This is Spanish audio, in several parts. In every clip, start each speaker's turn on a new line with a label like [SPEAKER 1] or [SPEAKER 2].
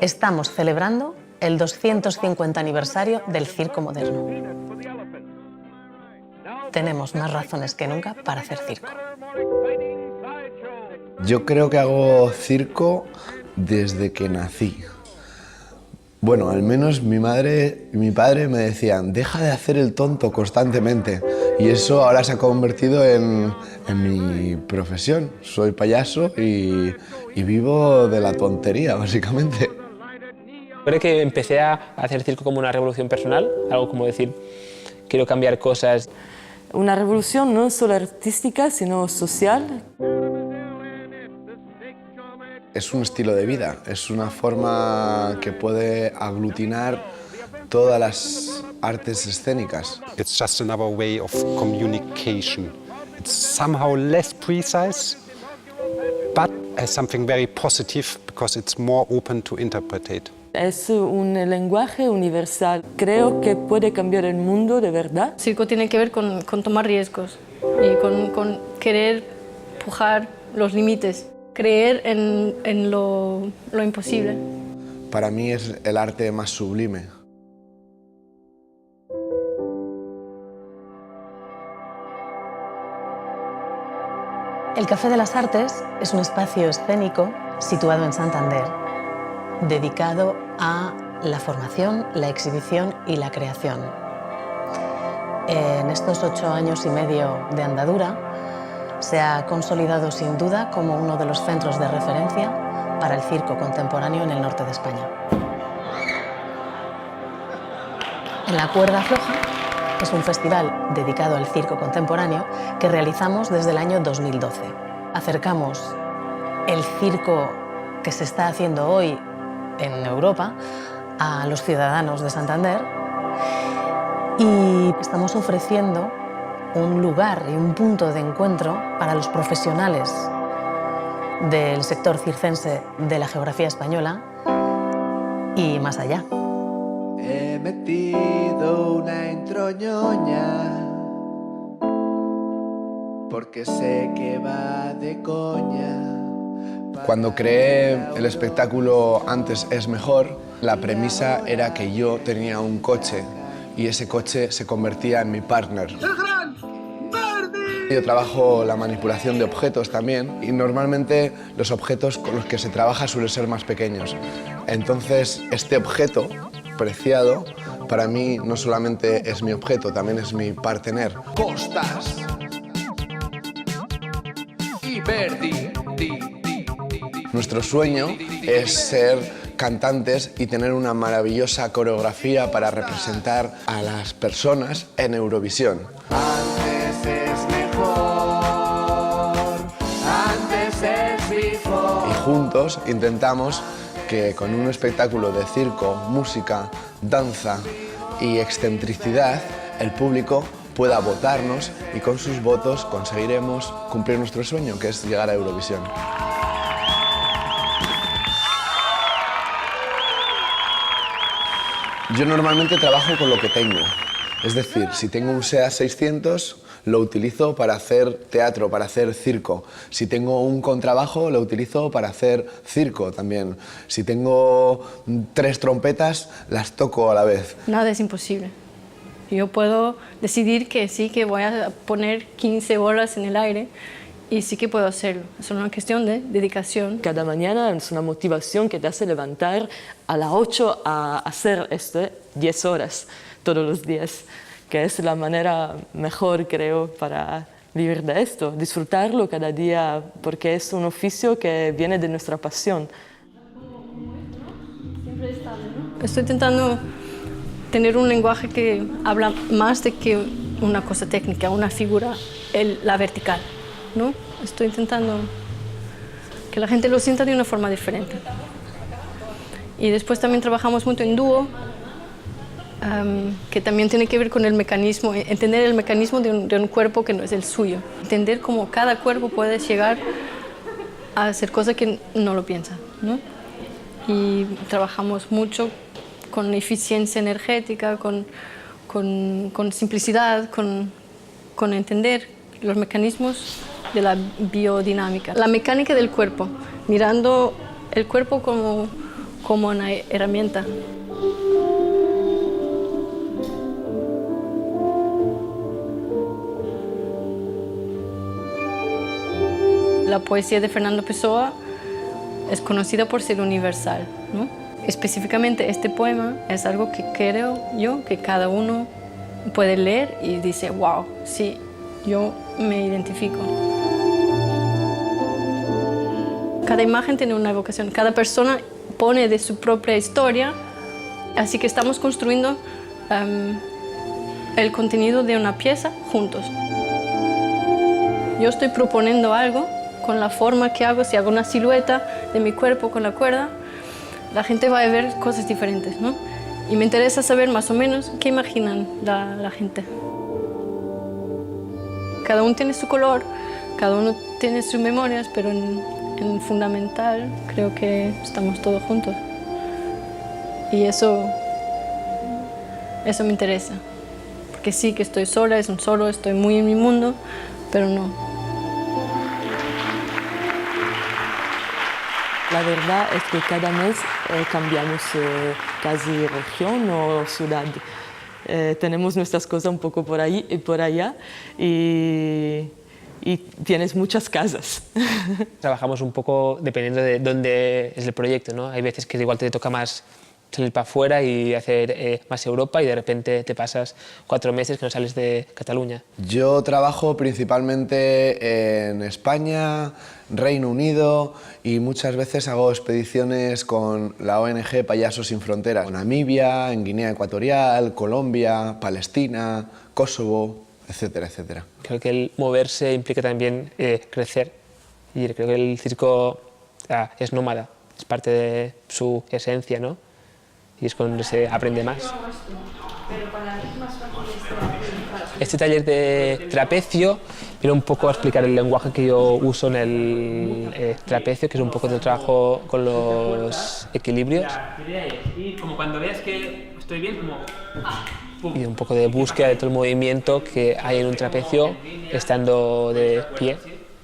[SPEAKER 1] Estamos celebrando el 250 aniversario del circo moderno. Tenemos más razones que nunca para hacer circo.
[SPEAKER 2] Yo creo que hago circo desde que nací. Bueno, al menos mi madre y mi padre me decían, deja de hacer el tonto constantemente. Y eso ahora se ha convertido en mi profesión. Soy payaso y vivo de la tontería, básicamente.
[SPEAKER 3] Creo que empecé a hacer circo como una revolución personal, algo como decir, quiero cambiar cosas.
[SPEAKER 4] Una revolución no solo artística, sino social.
[SPEAKER 2] Es un estilo de vida, es una forma que puede aglutinar todas las artes escénicas.
[SPEAKER 5] It's just another way of communication. It's somehow less precise, but has something very positive because it's more open to interpret.
[SPEAKER 4] Es un lenguaje universal. Creo que puede cambiar el mundo de verdad.
[SPEAKER 6] El circo tiene que ver con tomar riesgos y con querer pujar los límites, creer en lo imposible.
[SPEAKER 2] Para mí es el arte más sublime.
[SPEAKER 1] El Café de las Artes es un espacio escénico situado en Santander, dedicado a la formación, la exhibición y la creación. En estos 8 años y medio de andadura, se ha consolidado sin duda como uno de los centros de referencia para el circo contemporáneo en el norte de España. En La Cuerda Floja es un festival dedicado al circo contemporáneo que realizamos desde el año 2012. Acercamos el circo que se está haciendo hoy en Europa a los ciudadanos de Santander y estamos ofreciendo un lugar y un punto de encuentro para los profesionales del sector circense de la geografía española y más allá.
[SPEAKER 7] He metido una entronyoña porque sé que va de coña.
[SPEAKER 2] Cuando creé el espectáculo Antes es mejor, la premisa era que yo tenía un coche y ese coche se convertía en mi partner. Yo trabajo la manipulación de objetos también y normalmente los objetos con los que se trabaja suelen ser más pequeños. Entonces este objeto preciado para mí no solamente es mi objeto, también es mi partner.
[SPEAKER 7] Costas y Verdi.
[SPEAKER 2] Nuestro sueño es ser cantantes y tener una maravillosa coreografía para representar a las personas en Eurovisión.
[SPEAKER 7] Antes es mejor, antes es before.
[SPEAKER 2] Y juntos intentamos que con un espectáculo de circo, música, danza y excentricidad, el público pueda votarnos y con sus votos conseguiremos cumplir nuestro sueño, que es llegar a Eurovisión. Yo normalmente trabajo con lo que tengo. Es decir, si tengo un SEAT 600, lo utilizo para hacer teatro, para hacer circo. Si tengo un contrabajo, lo utilizo para hacer circo también. Si tengo 3 trompetas, las toco a la vez.
[SPEAKER 6] Nada es imposible. Yo puedo decidir que sí, que voy a poner 15 bolas en el aire y sí que puedo hacerlo. Es una cuestión de dedicación.
[SPEAKER 4] Cada mañana es una motivación que te hace levantar a las 8 a hacer esto 10 horas todos los días, que es la manera mejor, creo, para vivir de esto, disfrutarlo cada día, porque es un oficio que viene de nuestra pasión.
[SPEAKER 6] Estoy intentando tener un lenguaje que habla más de que una cosa técnica, una figura, la vertical, ¿no? Estoy intentando que la gente lo sienta de una forma diferente. Y después también trabajamos mucho en dúo, que también tiene que ver con el mecanismo, entender el mecanismo de un cuerpo que no es el suyo. Entender cómo cada cuerpo puede llegar a hacer cosas que no lo piensa, ¿no? Y trabajamos mucho con eficiencia energética, con simplicidad, con entender los mecanismos de la biodinámica. La mecánica del cuerpo, mirando el cuerpo como una herramienta. La poesía de Fernando Pessoa es conocida por ser universal, ¿no? Específicamente este poema es algo que creo yo que cada uno puede leer y dice, wow, sí, yo me identifico. Cada imagen tiene una evocación, cada persona pone de su propia historia, así que estamos construyendo el contenido de una pieza juntos. Yo estoy proponiendo algo con la forma que hago, si hago una silueta de mi cuerpo con la cuerda, la gente va a ver cosas diferentes, ¿no? Y me interesa saber más o menos qué imaginan la gente. Cada uno tiene su color, cada uno tiene sus memorias, pero en fundamental creo que estamos todos juntos. Y eso me interesa. Porque sí que estoy sola, es un solo, estoy muy en mi mundo, pero no.
[SPEAKER 4] La verdad es que cada mes cambiamos casi región o ciudad. Tenemos nuestras cosas un poco por ahí y por allá y tienes muchas casas.
[SPEAKER 3] Trabajamos un poco dependiendo de dónde es el proyecto, ¿no? Hay veces que igual te toca más salir para afuera y hacer más Europa y de repente te pasas 4 meses que no sales de Cataluña.
[SPEAKER 2] Yo trabajo principalmente en España, Reino Unido y muchas veces hago expediciones con la ONG Payasos Sin Fronteras. En Namibia, en Guinea Ecuatorial, Colombia, Palestina, Kosovo, etcétera, etcétera.
[SPEAKER 3] Creo que el moverse implica también crecer y creo que el circo es nómada, es parte de su esencia, ¿no? Y es cuando se aprende más. Este taller de trapecio viene un poco a explicar el lenguaje que yo uso en el trapecio, que es un poco de trabajo con los equilibrios.
[SPEAKER 8] Y como cuando veas que estoy bien, como...
[SPEAKER 3] Y un poco de búsqueda de todo el movimiento que hay en un trapecio estando de pie.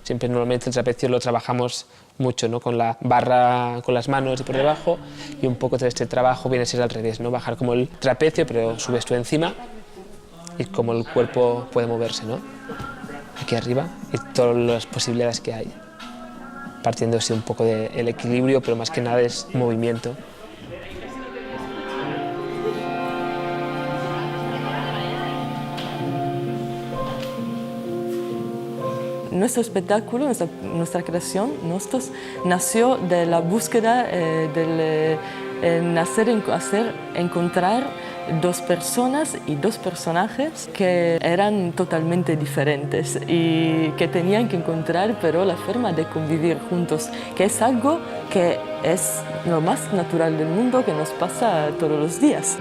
[SPEAKER 3] Siempre normalmente el trapecio lo trabajamos mucho, ¿no? Con la barra con las manos y por debajo, y un poco de este trabajo viene a ser al revés, ¿no? Bajar como el trapecio, pero subes tú encima y como el cuerpo puede moverse, ¿no? Aquí arriba y todas las posibilidades que hay, partiéndose un poco del equilibrio, pero más que nada es movimiento.
[SPEAKER 4] Nuestro espectáculo, nuestra creación, nació de la búsqueda del encontrar 2 personas y 2 personajes que eran totalmente diferentes y que tenían que encontrar pero la forma de convivir juntos, que es algo que es lo más natural del mundo, que nos pasa todos los días.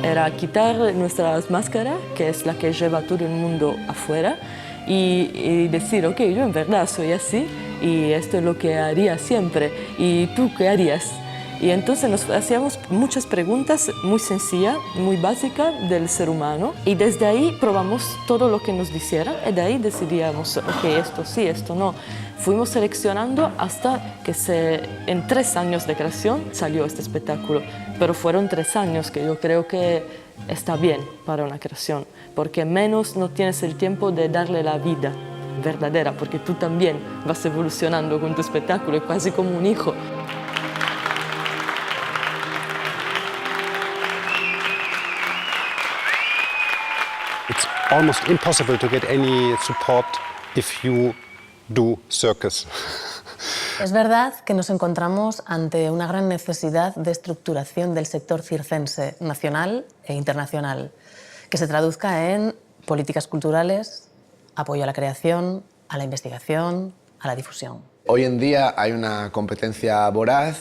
[SPEAKER 4] Era quitar nuestras máscaras, que es la que lleva todo el mundo afuera, y decir, ok, yo en verdad soy así y esto es lo que haría siempre. ¿Y tú qué harías? Y entonces nos hacíamos muchas preguntas muy sencillas, muy básicas del ser humano, y desde ahí probamos todo lo que nos dijeran y de ahí decidíamos, ok, esto sí, esto no. Fuimos seleccionando hasta que en 3 años de creación salió este espectáculo, pero fueron 3 años que yo creo que está bien para una creación, porque menos no tienes el tiempo de darle la vida verdadera, porque tú también vas evolucionando con tu espectáculo, es casi como un hijo.
[SPEAKER 5] It's almost impossible to get any support if you do circus.
[SPEAKER 1] Es verdad que nos encontramos ante una gran necesidad de estructuración del sector circense nacional e internacional, que se traduzca en políticas culturales, apoyo a la creación, a la investigación, a la difusión.
[SPEAKER 2] Hoy en día hay una competencia voraz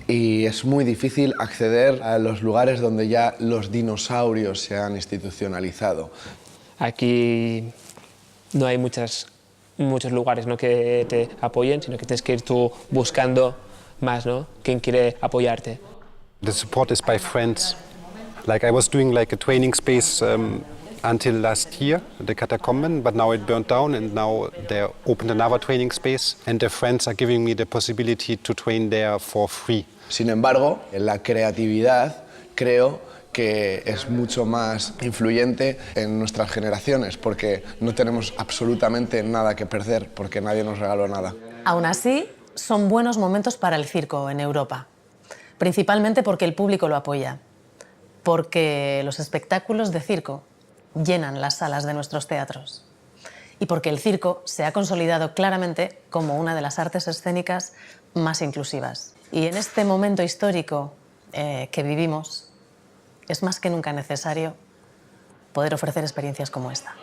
[SPEAKER 2] y es muy difícil acceder a los lugares donde ya los dinosaurios se han institucionalizado.
[SPEAKER 3] Aquí no hay muchos lugares, ¿no?, que te apoyen, sino que tienes que ir tú buscando más, ¿no?, quién quiere apoyarte.
[SPEAKER 5] The support is by friends. Like I was doing like a training space until last year, the Catacomben, but now it burned down and now they opened another training space and the friends are giving me the possibility to train there for free.
[SPEAKER 2] Sin embargo, la creatividad creo que es mucho más influyente en nuestras generaciones porque no tenemos absolutamente nada que perder porque nadie nos regaló nada.
[SPEAKER 1] Aún así, son buenos momentos para el circo en Europa, principalmente porque el público lo apoya, porque los espectáculos de circo llenan las salas de nuestros teatros y porque el circo se ha consolidado claramente como una de las artes escénicas más inclusivas. Y en este momento histórico que vivimos, es más que nunca necesario poder ofrecer experiencias como esta.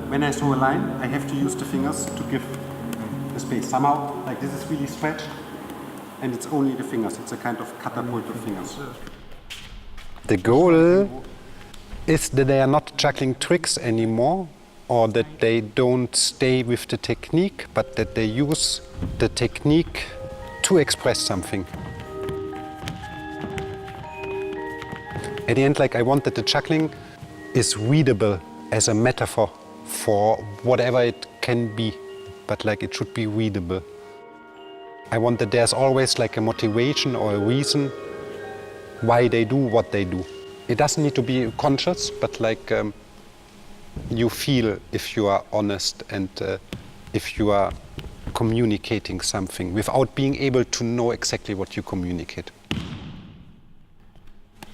[SPEAKER 5] When I draw a line, I have to use the fingers to give the space. Somehow, like this is really stretched, and it's only the fingers. It's a kind of catapult of fingers. The goal is that they are not juggling tricks anymore, or that they don't stay with the technique, but that they use the technique to express something. At the end, like I want that the juggling is readable as a metaphor for whatever it can be, but like it should be readable. I want that there's always like a motivation or a reason why they do what they do. It doesn't need to be conscious, but like you feel if you are honest and if you are communicating something without being able to know exactly what you communicate.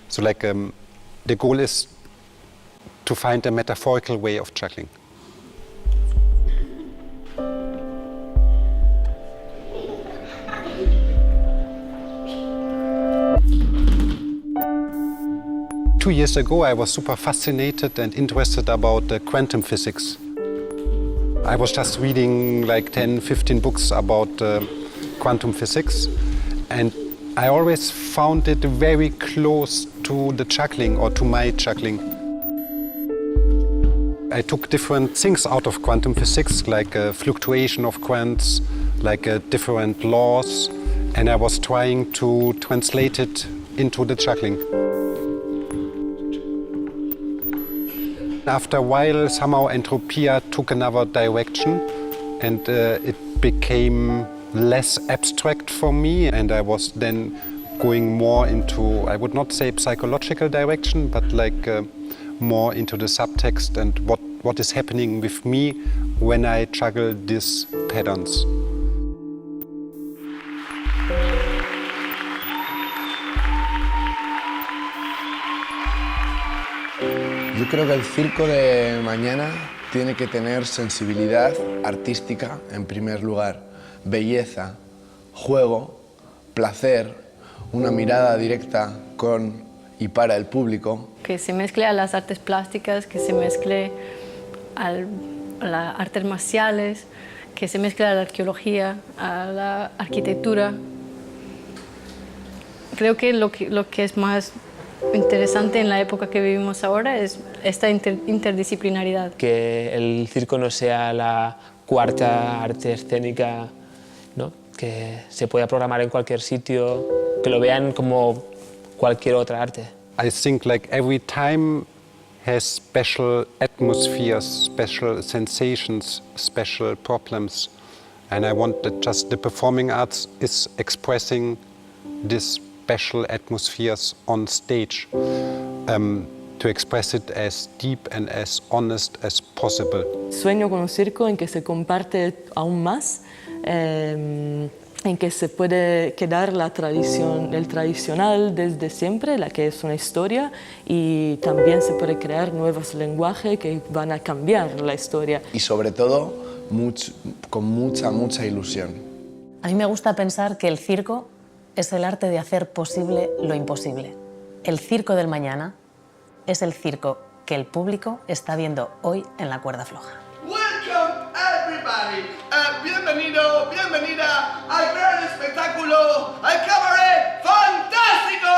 [SPEAKER 5] So like the goal is to find a metaphorical way of juggling. Two years ago, I was super fascinated and interested about quantum physics. I was just reading like 10, 15 books about quantum physics, and I always found it very close to the juggling or to my juggling. I took different things out of quantum physics, like fluctuation of quants, like different laws, and I was trying to translate it into the juggling. After a while, somehow Entropia took another direction and it became less abstract for me, and I was then going more into, I would not say psychological direction, but like more into the subtext and what is happening with me when I juggle these patterns.
[SPEAKER 2] Yo creo que el circo de mañana tiene que tener sensibilidad artística en primer lugar, belleza, juego, placer, una mirada directa con y para el público.
[SPEAKER 6] Que se mezcle a las artes plásticas, que se mezcle a las artes marciales, que se mezcle a la arqueología, a la arquitectura. Creo que lo que es más interesante en la época que vivimos ahora es esta interdisciplinaridad.
[SPEAKER 3] Que el circo no sea la cuarta arte escénica, ¿no? Que se pueda programar en cualquier sitio, que lo vean como cualquier otra arte.
[SPEAKER 5] I think like every time has special atmospheres, special sensations, special problems, and I want that just the performing arts is expressing this special atmospheres on stage, to express it as deep and as honest as possible.
[SPEAKER 4] Sueño con un circo en que se comparte aún más, en que se puede quedar la tradición, el tradicional desde siempre, la que es una historia, y también se puede crear nuevos lenguajes que van a cambiar la historia.
[SPEAKER 2] Y sobre todo, con mucha ilusión.
[SPEAKER 1] A mí me gusta pensar que el circo es el arte de hacer posible lo imposible. El circo del mañana es el circo que el público está viendo hoy en la cuerda floja.
[SPEAKER 7] Welcome everybody. Bienvenido, bienvenida al gran espectáculo, al cabaret fantástico.